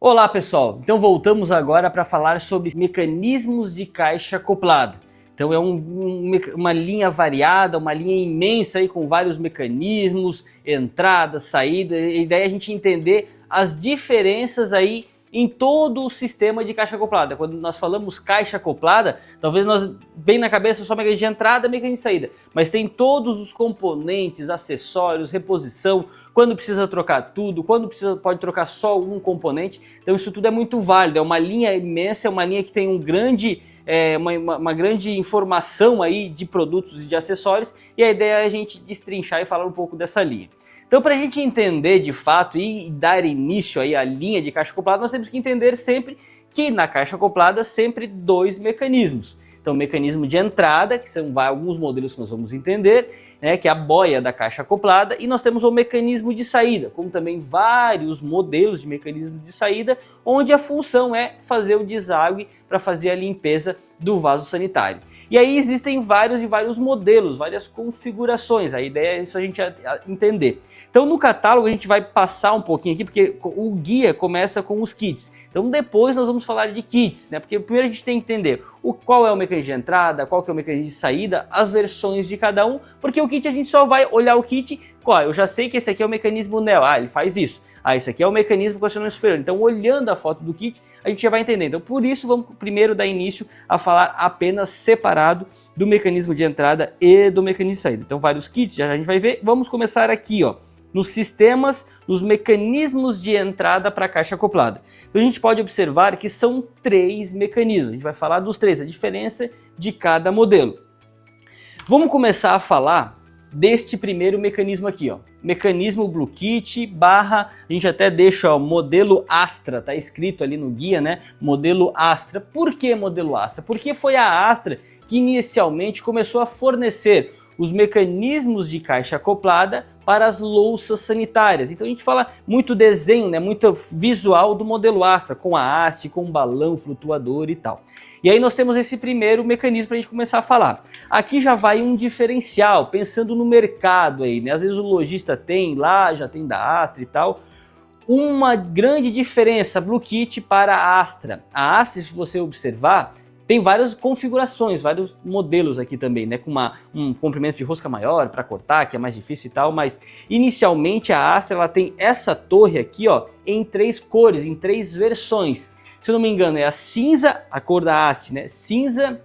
Olá pessoal, então voltamos agora para falar sobre mecanismos de caixa acoplada. Então é uma linha variada, uma linha imensa aí com vários mecanismos, entrada, saída. A ideia é a gente entender as diferenças aí em todo o sistema de caixa acoplada. Quando nós falamos caixa acoplada, talvez nós vem na cabeça só mecanismo de entrada e mecanismo de saída, mas tem todos os componentes, acessórios, reposição, quando precisa trocar tudo, quando pode trocar só um componente. Então isso tudo é muito válido, é uma linha imensa, é uma linha que tem uma grande informação aí de produtos e de acessórios, e a ideia é a gente destrinchar e falar um pouco dessa linha. Então, para a gente entender de fato e dar início aí à linha de caixa acoplada, nós temos que entender sempre que na caixa acoplada sempre dois mecanismos. Então, o mecanismo de entrada, que são alguns modelos que nós vamos entender, né, que é a boia da caixa acoplada, e nós temos o mecanismo de saída, como também vários modelos de mecanismo de saída, onde a função é fazer o deságue para fazer a limpeza do vaso sanitário. E aí existem vários modelos, várias configurações, a ideia é isso a gente entender. Então no catálogo a gente vai passar um pouquinho aqui, porque o guia começa com os kits. Então depois nós vamos falar de kits, né? Porque primeiro a gente tem que entender qual é o mecanismo de entrada, qual que é o mecanismo de saída, as versões de cada um, porque o kit a gente só vai olhar o kit, eu já sei que esse aqui é o mecanismo NEL, ele faz isso. Esse aqui é o mecanismo com acionamento superior. Então, olhando a foto do kit, a gente já vai entender. Então, por isso, vamos primeiro dar início a falar apenas separado do mecanismo de entrada e do mecanismo de saída. Então, vários kits, já a gente vai ver. Vamos começar aqui, nos sistemas, nos mecanismos de entrada para a caixa acoplada. Então, a gente pode observar que são três mecanismos. A gente vai falar dos três, a diferença de cada modelo. Vamos começar a falar deste primeiro mecanismo aqui, mecanismo Blue Kit barra, a gente até deixa modelo Astra, tá escrito ali no guia, né, modelo Astra. Por que modelo Astra? Porque foi a Astra que inicialmente começou a fornecer os mecanismos de caixa acoplada para as louças sanitárias. Então a gente fala muito desenho, né, muito visual do modelo Astra, com a haste, com um balão flutuador e tal. E aí nós temos esse primeiro mecanismo para a gente começar a falar. Aqui já vai um diferencial, pensando no mercado aí, né? Às vezes o lojista tem lá, já tem da Astra e tal. Uma grande diferença Blue Kit para a Astra. A Astra, se você observar, tem várias configurações, vários modelos aqui também, né? Com um comprimento de rosca maior para cortar, que é mais difícil e tal, mas inicialmente a Astra ela tem essa torre aqui, em três cores, em três versões. Se eu não me engano, é a cinza, a cor da haste, né? Cinza,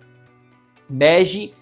bege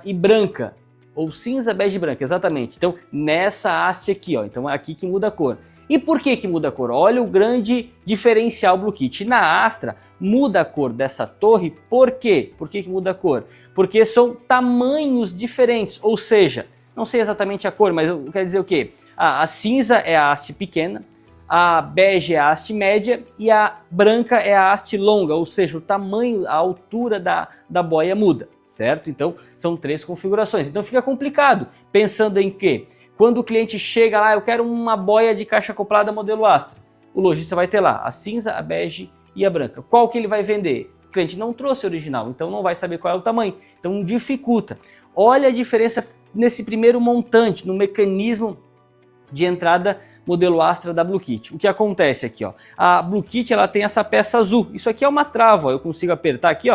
e branca. Ou cinza, bege e branca, exatamente. Então, nessa haste aqui, então é aqui que muda a cor. E por que muda a cor? Olha o grande diferencial Blue Kit. Na Astra, muda a cor dessa torre, por quê? Por que muda a cor? Porque são tamanhos diferentes, ou seja, não sei exatamente a cor, mas eu quero dizer o quê? A cinza é a haste pequena, a bege é a haste média e a branca é a haste longa, ou seja, o tamanho, a altura da boia muda, certo? Então, são três configurações. Então, fica complicado, pensando em que, quando o cliente chega lá, eu quero uma boia de caixa acoplada modelo Astra, o lojista vai ter lá a cinza, a bege e a branca. Qual que ele vai vender? O cliente não trouxe original, então não vai saber qual é o tamanho, então dificulta. Olha a diferença nesse primeiro montante, no mecanismo de entrada modelo Astra da Blue Kit. O que acontece aqui, a Blue Kit ela tem essa peça azul. Isso aqui é uma trava, eu consigo apertar aqui,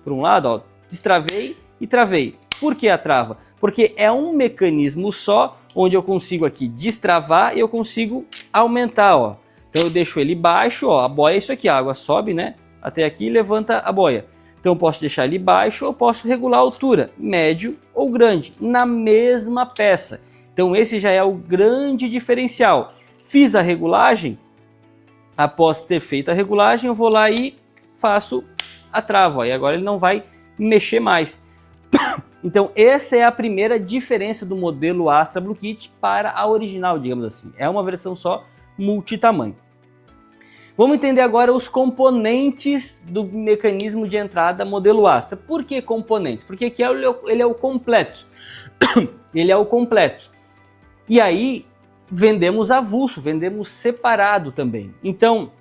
por um lado, destravei e travei. Por que a trava? Porque é um mecanismo só, onde eu consigo aqui destravar e eu consigo aumentar, Então eu deixo ele baixo, a boia é isso aqui, a água sobe, né, até aqui e levanta a boia. Então eu posso deixar ele baixo ou posso regular a altura, médio ou grande, na mesma peça. Então esse já é o grande diferencial. Fiz a regulagem, após ter feito a regulagem, eu vou lá e faço a trava. E agora ele não vai mexer mais. Então essa é a primeira diferença do modelo Astra Blue Kit para a original, digamos assim. É uma versão só multitamanho. Vamos entender agora os componentes do mecanismo de entrada modelo Astra. Por que componentes? Porque aqui ele é o completo. Ele é o completo. E aí vendemos avulso, vendemos separado também. Então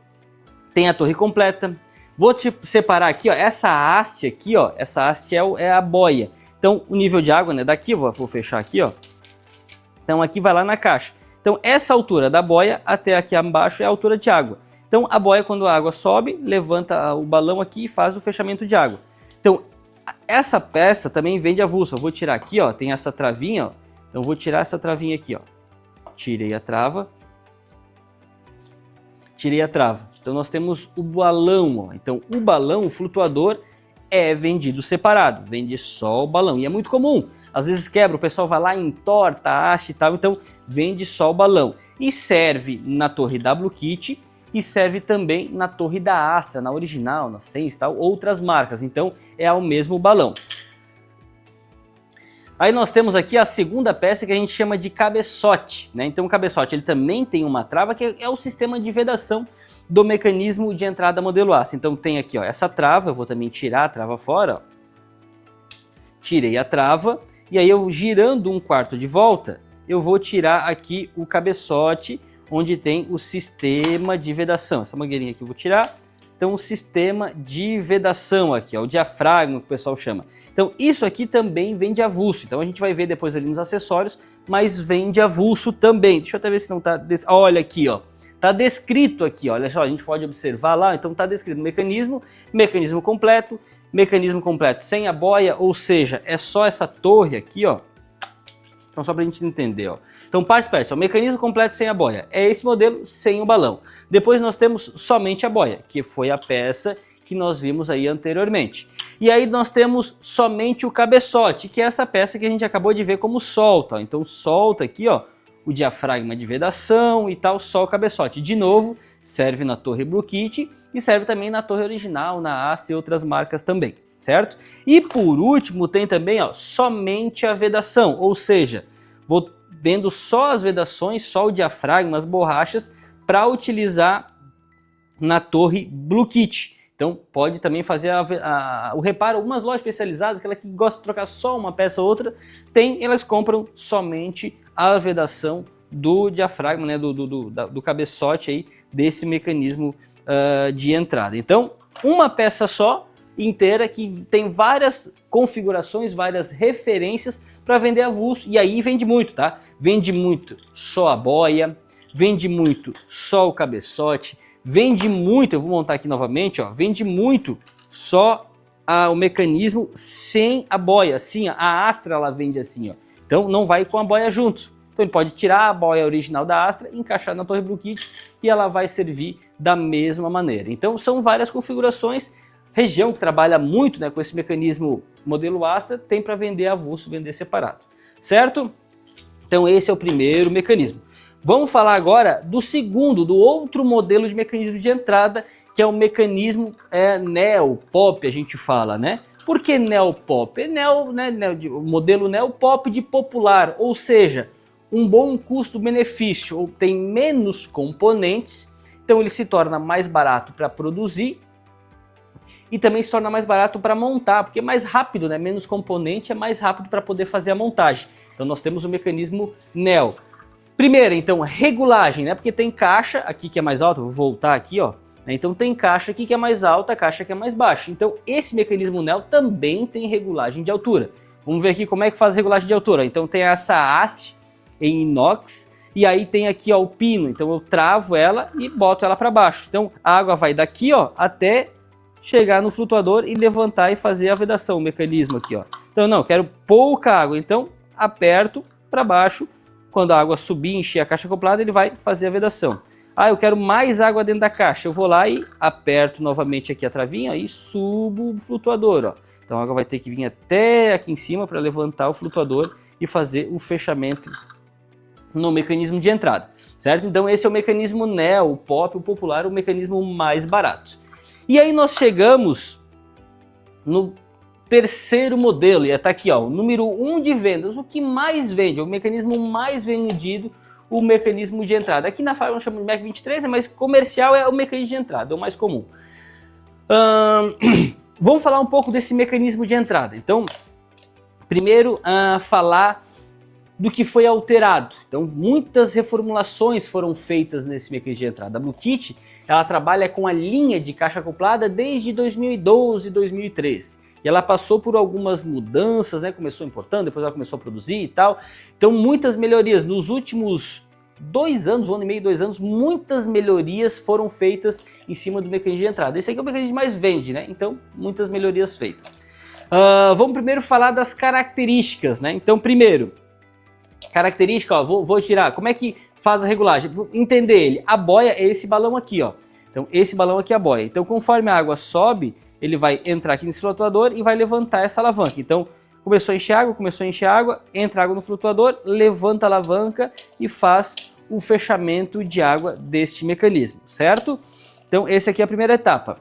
tem a torre completa. Vou te separar aqui, essa haste aqui, essa haste é a boia. Então o nível de água, né, daqui, vou fechar aqui, Então aqui vai lá na caixa. Então essa altura da boia até aqui abaixo é a altura de água. Então a boia, quando a água sobe, levanta o balão aqui e faz o fechamento de água. Então essa peça também vem de avulso. Eu vou tirar aqui, ó, tem essa travinha, ó. Então eu vou tirar essa travinha aqui, ó. Tirei a trava. Tirei a trava. Então nós temos o balão, ó. Então o balão, o flutuador, é vendido separado, vende só o balão. E é muito comum, às vezes quebra, o pessoal vai lá, entorta, acha e tal, então vende só o balão. E serve na torre da Blue Kit e serve também na torre da Astra, na original, na Sense, tal, outras marcas. Então é o mesmo balão. Aí nós temos aqui a segunda peça que a gente chama de cabeçote, né? Então o cabeçote ele também tem uma trava que é o sistema de vedação do mecanismo de entrada modelo aço. Então tem aqui, ó, essa trava, eu vou também tirar a trava fora, ó. Tirei a trava e aí eu girando um quarto de volta, eu vou tirar aqui o cabeçote onde tem o sistema de vedação. Essa mangueirinha aqui eu vou tirar. Então o sistema de vedação aqui, ó, o diafragma que o pessoal chama. Então isso aqui também vem de avulso. Então a gente vai ver depois ali nos acessórios, mas vem de avulso também. Deixa eu até ver se não tá... Olha aqui, ó. Tá descrito aqui, olha só, a gente pode observar lá, então tá descrito mecanismo completo sem a boia, ou seja, é só essa torre aqui, ó. Então só pra gente entender, ó. Então parte peça, o mecanismo completo sem a boia, é esse modelo sem o balão. Depois nós temos somente a boia, que foi a peça que nós vimos aí anteriormente. E aí nós temos somente o cabeçote, que é essa peça que a gente acabou de ver como solta, ó. Então solta aqui, ó, o diafragma de vedação e tal, só o cabeçote. De novo, serve na torre Blue Kit e serve também na torre original, na Astra e outras marcas também, certo? E por último tem também, ó, somente a vedação, ou seja, vou vendo só as vedações, só o diafragma, as borrachas, para utilizar na torre Blue Kit. Então pode também fazer o reparo. Algumas lojas especializadas, aquela que gosta de trocar só uma peça ou outra, elas compram somente a vedação do diafragma, né, do cabeçote aí, desse mecanismo de entrada. Então uma peça só, inteira, que tem várias configurações, várias referências para vender avulso, e aí vende muito, tá? Vende muito só a boia, vende muito só o cabeçote, vende muito, eu vou montar aqui novamente, ó, vende muito só o mecanismo sem a boia, assim, a Astra ela vende assim, ó. Então não vai com a boia junto. Então ele pode tirar a boia original da Astra, encaixar na torre Blue Kit e ela vai servir da mesma maneira. Então são várias configurações. Região que trabalha muito, né, com esse mecanismo modelo Astra tem para vender avulso, vender separado, certo? Então esse é o primeiro mecanismo. Vamos falar agora do segundo, do outro modelo de mecanismo de entrada, que é o mecanismo Neo Pop, a gente fala, né? Por que Neo Pop? É o modelo Neo Pop de popular, ou seja, um bom custo-benefício, ou tem menos componentes, então ele se torna mais barato para produzir e também se torna mais barato para montar, porque é mais rápido, né? Menos componente, é mais rápido para poder fazer a montagem. Então nós temos o mecanismo Neo. Primeiro, então, regulagem, né? Porque tem caixa aqui que é mais alta, vou voltar aqui, ó. Então tem caixa aqui que é mais alta, caixa que é mais baixa. Então esse mecanismo Neo também tem regulagem de altura. Vamos ver aqui como é que faz a regulagem de altura. Então tem essa haste em inox e aí tem aqui, ó, o pino. Então eu travo ela e boto ela para baixo. Então a água vai daqui, ó, até chegar no flutuador e levantar e fazer a vedação, o mecanismo aqui, ó. Então não, eu quero pouca água, então aperto para baixo. Quando a água subir, encher a caixa acoplada, ele vai fazer a vedação. Ah, eu quero mais água dentro da caixa. Eu vou lá e aperto novamente aqui a travinha e subo o flutuador, ó. Então a água vai ter que vir até aqui em cima para levantar o flutuador e fazer o fechamento no mecanismo de entrada, certo? Então esse é o mecanismo Neo, o Pop, o popular, o mecanismo mais barato. E aí nós chegamos no terceiro modelo, e está aqui, ó, o número 1 de vendas, o que mais vende, o mecanismo mais vendido, o mecanismo de entrada. Aqui na fábrica nós chamamos de MEC 23, mas comercial é o mecanismo de entrada, é o mais comum. Vamos falar um pouco desse mecanismo de entrada. Então, primeiro, falar do que foi alterado. Então, muitas reformulações foram feitas nesse mecanismo de entrada. A Blue Kit, ela trabalha com a linha de caixa acoplada desde 2012, 2013. E ela passou por algumas mudanças, né? Começou importando, depois ela começou a produzir e tal. Então muitas melhorias. Nos últimos 2 anos, 1 ano e meio, 2 anos, muitas melhorias foram feitas em cima do mecanismo de entrada. Esse aqui é o mecanismo que mais vende, né? Então, muitas melhorias feitas. Vamos primeiro falar das características, né? Então, primeiro, característica, ó, vou girar. Como é que faz a regulagem? Vou entender ele. A boia é esse balão aqui, ó. Então, esse balão aqui é a boia. Então, conforme a água sobe, ele vai entrar aqui nesse flutuador e vai levantar essa alavanca. Então, começou a encher água, entra água no flutuador, levanta a alavanca e faz o fechamento de água deste mecanismo, certo? Então, essa aqui é a primeira etapa.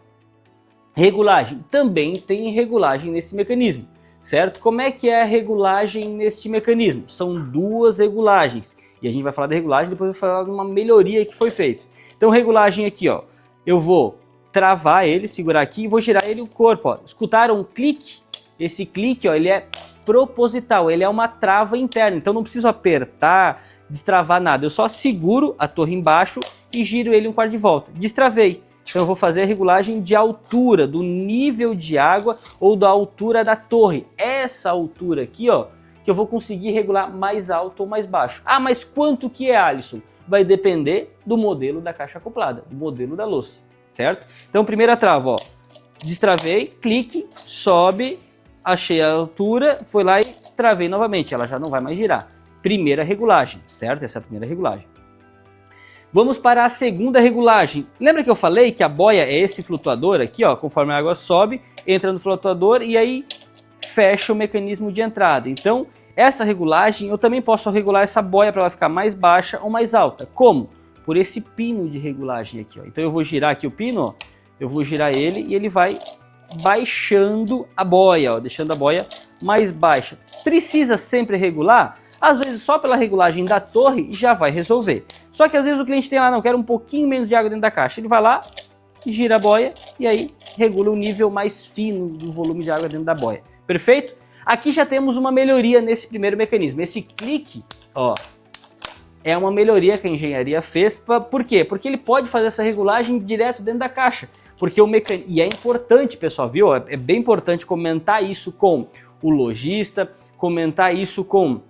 Regulagem. Também tem regulagem nesse mecanismo, certo? Como é que é a regulagem neste mecanismo? São 2 regulagens. E a gente vai falar da regulagem, depois eu vou falar de uma melhoria que foi feita. Então, regulagem aqui, ó. Eu vou travar ele, segurar aqui e vou girar ele o corpo, ó. Escutaram um clique? Esse clique, ó, ele é proposital, ele é uma trava interna. Então, não preciso apertar, destravar nada. Eu só seguro a torre embaixo e giro ele um quarto de volta. Destravei. Então eu vou fazer a regulagem de altura, do nível de água ou da altura da torre. Essa altura aqui, ó, que eu vou conseguir regular mais alto ou mais baixo. Ah, mas quanto que é, Alisson? Vai depender do modelo da caixa acoplada, do modelo da louça, certo? Então primeira trava, ó, destravei, clique, sobe, achei a altura, foi lá e travei novamente, ela já não vai mais girar. Primeira regulagem, certo? Essa é a primeira regulagem. Vamos para a segunda regulagem. Lembra que eu falei que a boia é esse flutuador aqui, ó, conforme a água sobe, entra no flutuador e aí fecha o mecanismo de entrada. Então, essa regulagem, eu também posso regular essa boia para ela ficar mais baixa ou mais alta. Como? Por esse pino de regulagem aqui, ó. Então eu vou girar aqui o pino, ó, eu vou girar ele e ele vai baixando a boia, ó, deixando a boia mais baixa. Precisa sempre regular? Às vezes só pela regulagem da torre já vai resolver. Só que às vezes o cliente tem lá, não, quero um pouquinho menos de água dentro da caixa. Ele vai lá, gira a boia e aí regula o nível mais fino do volume de água dentro da boia. Perfeito? Aqui já temos uma melhoria nesse primeiro mecanismo. Esse clique, ó, é uma melhoria que a engenharia fez. Por quê? Porque ele pode fazer essa regulagem direto dentro da caixa. Porque o mecanismo, e é importante, pessoal, viu? É bem importante comentar isso com o lojista, comentar isso com...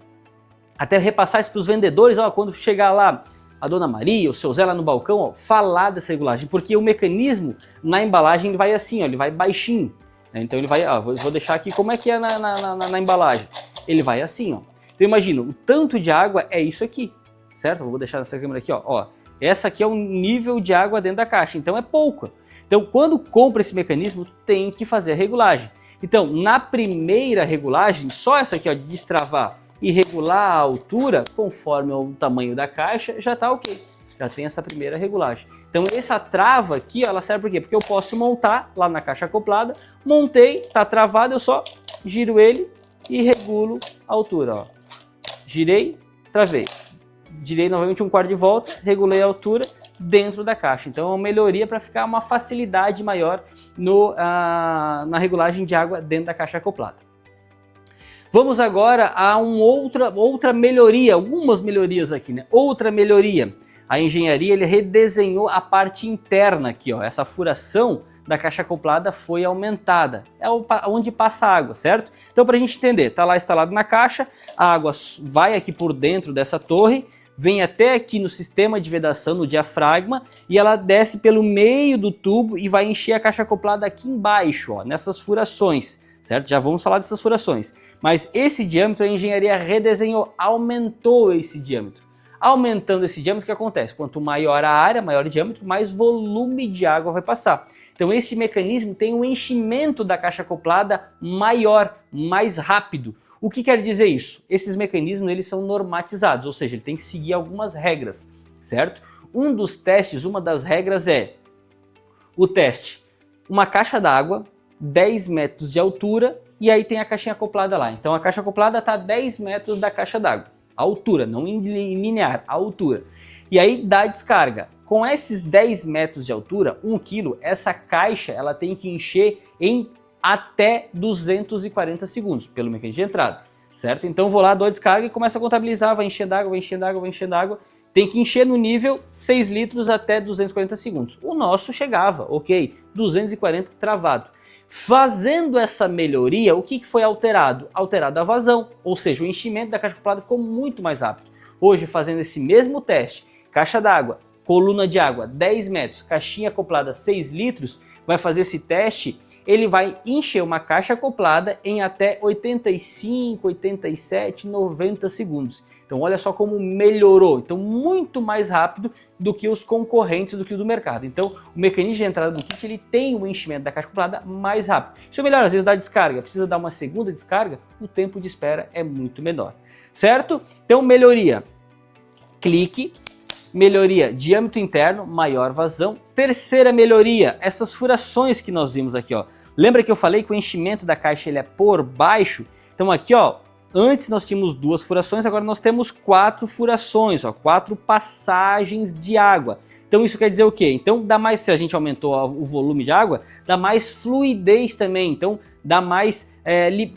até repassar isso para os vendedores, ó, quando chegar lá a Dona Maria, o seu Zé lá no balcão, ó, falar dessa regulagem, porque o mecanismo na embalagem ele vai assim, ó, ele vai baixinho, né? Então ele vai, ó, vou deixar aqui como é que é na embalagem, ele vai assim, ó. Então imagina, o tanto de água é isso aqui, certo? Vou deixar nessa câmera aqui, ó, essa aqui é o nível de água dentro da caixa, então é pouco. Então quando compra esse mecanismo, tem que fazer a regulagem. Então na primeira regulagem, só essa aqui, ó, de destravar e regular a altura conforme o tamanho da caixa, já está ok. Já tem essa primeira regulagem. Então essa trava aqui, ela serve por quê? Porque eu posso montar lá na caixa acoplada, montei, está travado, eu só giro ele e regulo a altura. Ó. Girei, travei. Girei novamente um quarto de volta, regulei a altura dentro da caixa. Então é uma melhoria para ficar uma facilidade maior na regulagem de água dentro da caixa acoplada. Vamos agora a outra melhoria, algumas melhorias aqui, né? Outra melhoria, a engenharia ele redesenhou a parte interna aqui, ó. Essa furação da caixa acoplada foi aumentada, é onde passa a água, certo? Então para a gente entender, tá lá instalado na caixa, a água vai aqui por dentro dessa torre, vem até aqui no sistema de vedação, no diafragma, e ela desce pelo meio do tubo e vai encher a caixa acoplada aqui embaixo, ó, nessas furações. Certo? Já vamos falar dessas furações. Mas esse diâmetro a engenharia redesenhou, aumentou esse diâmetro. Aumentando esse diâmetro, o que acontece? Quanto maior a área, maior o diâmetro, mais volume de água vai passar. Então esse mecanismo tem um enchimento da caixa acoplada maior, mais rápido. O que quer dizer isso? Esses mecanismos eles são normatizados, ou seja, ele tem que seguir algumas regras, certo? Um dos testes, uma das regras é o teste, uma caixa d'água, 10 metros de altura e aí tem a caixinha acoplada lá. Então a caixa acoplada está a 10 metros da caixa d'água. A altura, não em linear, a altura. E aí dá a descarga. Com esses 10 metros de altura, 1 kg, essa caixa ela tem que encher em até 240 segundos, pelo mecanismo de entrada, certo? Então vou lá, dou a descarga e começo a contabilizar, vai enchendo água, vai enchendo água, vai enchendo água. Tem que encher no nível 6 litros até 240 segundos. O nosso chegava, ok, 240 travado. Fazendo essa melhoria, o que foi alterado? Alterado a vazão, ou seja, o enchimento da caixa acoplada ficou muito mais rápido. hoje fazendo esse mesmo teste, caixa d'água, coluna de água 10 metros, caixinha acoplada 6 litros, vai fazer esse teste, ele vai encher uma caixa acoplada em até 85, 87, 90 segundos. Então olha só como melhorou, então muito mais rápido do que os concorrentes, do que o do mercado. Então o mecanismo de entrada do kit ele tem o enchimento da caixa acoplada mais rápido. Isso é melhor, às vezes dá descarga, precisa dar uma segunda descarga, o tempo de espera é muito menor, certo? Então melhoria, clique, melhoria, diâmetro interno, maior vazão. Terceira melhoria, essas furações que nós vimos aqui, ó. Lembra que eu falei que o enchimento da caixa ele é por baixo? Então aqui, ó, antes nós tínhamos 2 furações, agora nós temos 4 furações, ó, 4 passagens de água. Então isso quer dizer o quê? Então dá mais, se a gente aumentou o volume de água, dá mais fluidez também, então dá mais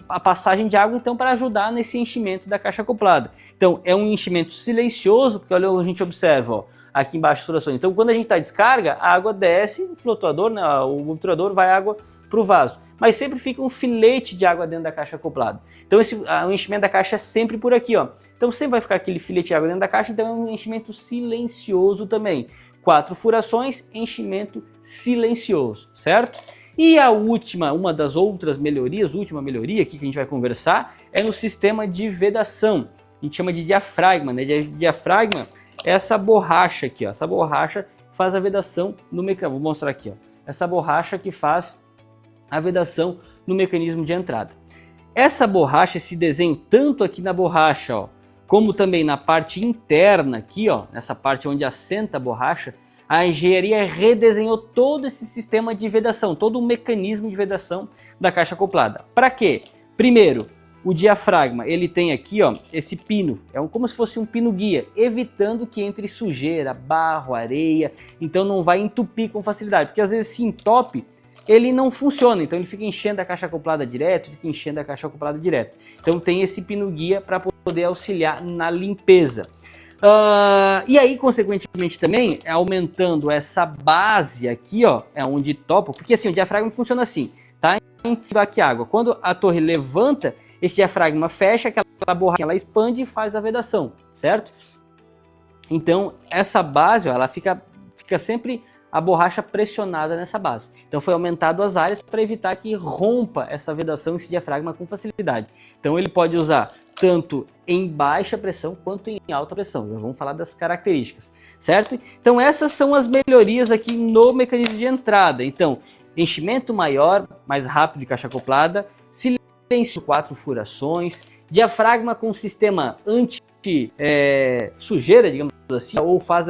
a passagem de água então para ajudar nesse enchimento da caixa acoplada. Então é um enchimento silencioso, porque olha, a gente observa, ó, aqui embaixo as furações. Então quando a gente está descarga, a água desce, o flutuador, né, o obturador vai água para o vaso, mas sempre fica um filete de água dentro da caixa acoplada. Então o enchimento da caixa é sempre por aqui, ó. Então sempre vai ficar aquele filete de água dentro da caixa, então é um enchimento silencioso também. 4 furações, enchimento silencioso, certo? E a última, uma das outras melhorias, última melhoria aqui que a gente vai conversar, é no sistema de vedação. A gente chama de diafragma, né? Diafragma é essa borracha aqui, ó. Essa borracha que faz a vedação no mecanismo. Vou mostrar aqui, ó. Essa borracha que faz a vedação no mecanismo de entrada. Essa borracha, esse desenho tanto aqui na borracha, ó, como também na parte interna aqui, ó, nessa parte onde assenta a borracha, a engenharia redesenhou todo esse sistema de vedação, todo o mecanismo de vedação da caixa acoplada. Para quê? Primeiro, o diafragma, ele tem aqui, ó, esse pino, como se fosse um pino guia, evitando que entre sujeira, barro, areia, então não vai entupir com facilidade, porque às vezes se entope, ele não funciona, então ele fica enchendo a caixa acoplada direto, Então tem esse pino guia para poder auxiliar na limpeza. E aí, consequentemente também, aumentando essa base aqui, ó, é onde topa, porque assim, o diafragma funciona assim, tá? Aqui água. Quando a torre levanta, esse diafragma fecha, aquela borracha ela expande e faz a vedação, certo? Então, essa base, ó, ela fica sempre a borracha pressionada nessa base. Então foi aumentado as áreas para evitar que rompa essa vedação, esse diafragma com facilidade. Então ele pode usar tanto em baixa pressão quanto em alta pressão. Já vamos falar das características, certo? Então essas são as melhorias aqui no mecanismo de entrada. Então, enchimento maior, mais rápido de caixa acoplada, silêncio 4 furações, diafragma com sistema anti-sujeira, digamos assim, ou faz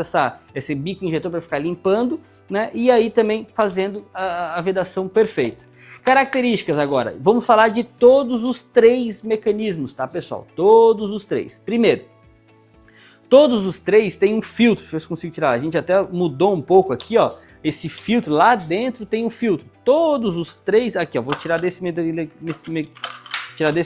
esse bico injetor para ficar limpando, né? E aí também fazendo a vedação perfeita. Características agora, vamos falar de todos os 3 mecanismos, tá pessoal? Todos os 3. Primeiro, todos os 3 têm um filtro, deixa eu ver se consigo tirar, a gente até mudou um pouco aqui, ó, esse filtro, lá dentro tem um filtro. Todos os 3, aqui ó, vou tirar desse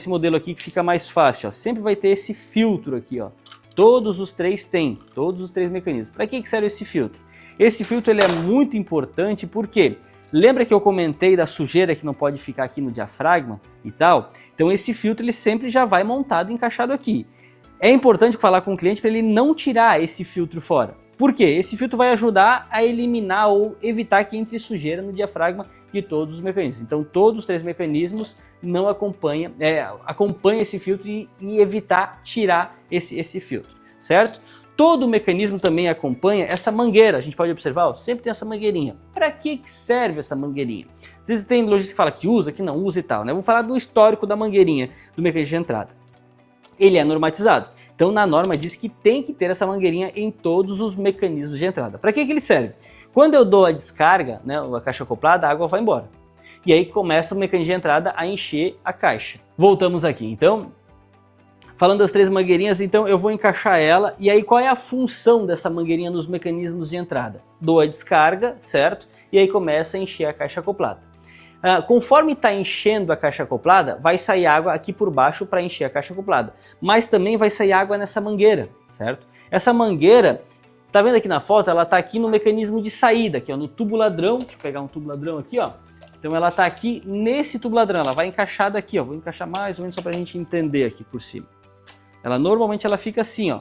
modelo aqui que fica mais fácil, ó. Sempre vai ter esse filtro aqui, ó. Todos os 3 têm, todos os 3 mecanismos. Para que serve esse filtro? Esse filtro ele é muito importante porque lembra que eu comentei da sujeira que não pode ficar aqui no diafragma e tal? Então esse filtro ele sempre já vai montado, encaixado aqui. É importante falar com o cliente para ele não tirar esse filtro fora. Por quê? Esse filtro vai ajudar a eliminar ou evitar que entre sujeira no diafragma de todos os mecanismos. Então todos os 3 mecanismos não acompanha esse filtro e evitar tirar esse filtro, certo? Todo o mecanismo também acompanha essa mangueira, a gente pode observar, ó, sempre tem essa mangueirinha. Para que serve essa mangueirinha? Às vezes tem lojista que fala que usa, que não usa e tal, né? Vamos falar do histórico da mangueirinha, do mecanismo de entrada. Ele é normatizado, então na norma diz que tem que ter essa mangueirinha em todos os mecanismos de entrada. Para que ele serve? Quando eu dou a descarga, né, a caixa acoplada, a água vai embora. E aí começa o mecanismo de entrada a encher a caixa. Voltamos aqui, então, falando das 3 mangueirinhas, então eu vou encaixar ela. E aí qual é a função dessa mangueirinha nos mecanismos de entrada? Dou a descarga, certo? E aí começa a encher a caixa acoplada. Conforme está enchendo a caixa acoplada, vai sair água aqui por baixo para encher a caixa acoplada. Mas também vai sair água nessa mangueira, certo? Essa mangueira, tá vendo aqui na foto? Ela está aqui no mecanismo de saída, aqui ó, no tubo ladrão. Deixa eu pegar um tubo ladrão aqui, ó. Então ela está aqui nesse tubo ladrão, ela vai encaixada aqui, ó. Vou encaixar mais ou menos só para a gente entender aqui por cima. Ela normalmente ela fica assim, ó,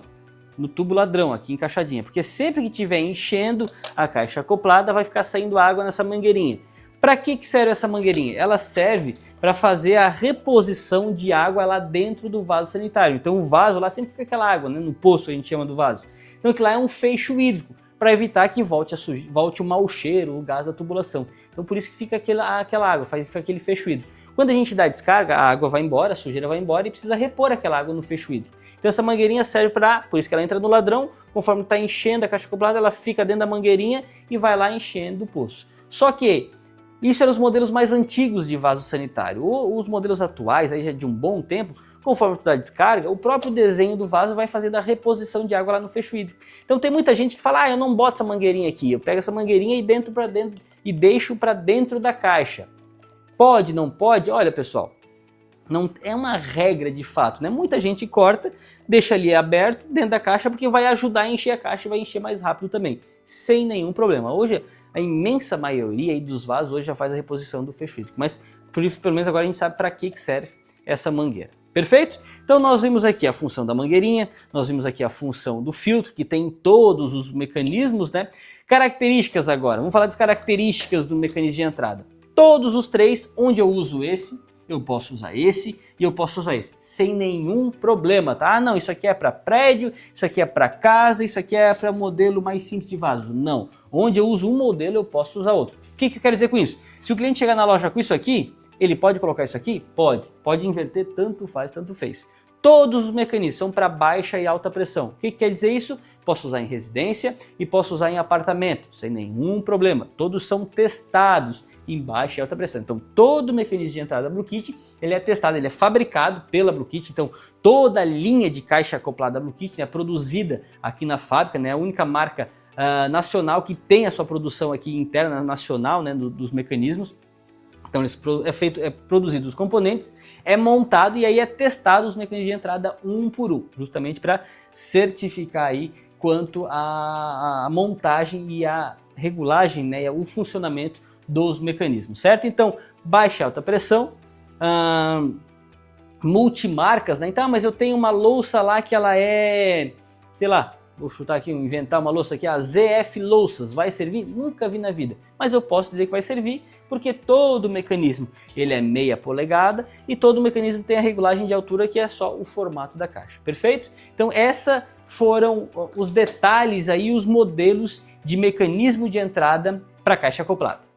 no tubo ladrão, aqui encaixadinha, porque sempre que estiver enchendo a caixa acoplada vai ficar saindo água nessa mangueirinha. Para que serve essa mangueirinha? Ela serve para fazer a reposição de água lá dentro do vaso sanitário. Então o vaso lá sempre fica aquela água, né? No poço a gente chama do vaso. Então aquilo lá é um fecho hídrico, para evitar que volte o mau cheiro, o gás da tubulação. Então por isso que fica aquela água, fica aquele fecho hídrico. Quando a gente dá descarga, a água vai embora, a sujeira vai embora e precisa repor aquela água no fecho hídrico. Então essa mangueirinha serve por isso que ela entra no ladrão, conforme está enchendo a caixa acoplada, ela fica dentro da mangueirinha e vai lá enchendo o poço. Só que isso eram os modelos mais antigos de vaso sanitário. Os modelos atuais, aí já de um bom tempo, conforme tu dá descarga, o próprio desenho do vaso vai fazendo a reposição de água lá no fecho hídrico. Então tem muita gente que fala, eu não boto essa mangueirinha aqui, eu pego essa mangueirinha e deixo para dentro da caixa. Pode, não pode? Olha pessoal, não é uma regra de fato, né? Muita gente corta, deixa ali aberto dentro da caixa porque vai ajudar a encher a caixa e vai encher mais rápido também, sem nenhum problema. Hoje a imensa maioria aí dos vasos hoje já faz a reposição do fecho hídrico, mas por isso pelo menos agora a gente sabe para que serve essa mangueira. Perfeito? Então nós vimos aqui a função da mangueirinha, nós vimos aqui a função do filtro, que tem todos os mecanismos, né? Características agora, vamos falar das características do mecanismo de entrada. Todos os três, onde eu uso esse, eu posso usar esse e eu posso usar esse, sem nenhum problema, tá? Ah, não, isso aqui é para prédio, isso aqui é para casa, isso aqui é para modelo mais simples de vaso. Não, onde eu uso um modelo eu posso usar outro. O que eu quero dizer com isso? Se o cliente chegar na loja com isso aqui, ele pode colocar isso aqui? Pode inverter, tanto faz, tanto fez. Todos os mecanismos são para baixa e alta pressão. O que quer dizer isso? Posso usar em residência e posso usar em apartamento, sem nenhum problema. Todos são testados em baixa e alta pressão. Então todo mecanismo de entrada da Blue Kit, ele é testado, ele é fabricado pela Blue Kit. Então toda a linha de caixa acoplada da Blue Kit é produzida aqui na fábrica, né? A única marca nacional que tem a sua produção aqui interna, nacional, né? dos mecanismos. Então é produzido os componentes, é montado e aí é testado os mecanismos de entrada um por um, justamente para certificar aí quanto à montagem e a regulagem, né, e o funcionamento dos mecanismos, certo? Então, baixa e alta pressão, multimarcas, né? Então, mas eu tenho uma louça lá que ela é, sei lá, vou chutar aqui, inventar uma louça aqui, a ZF Louças, vai servir? Nunca vi na vida, mas eu posso dizer que vai servir porque todo o mecanismo ele é meia polegada e todo o mecanismo tem a regulagem de altura que é só o formato da caixa, perfeito? Então esses foram os detalhes aí, os modelos de mecanismo de entrada para caixa acoplada.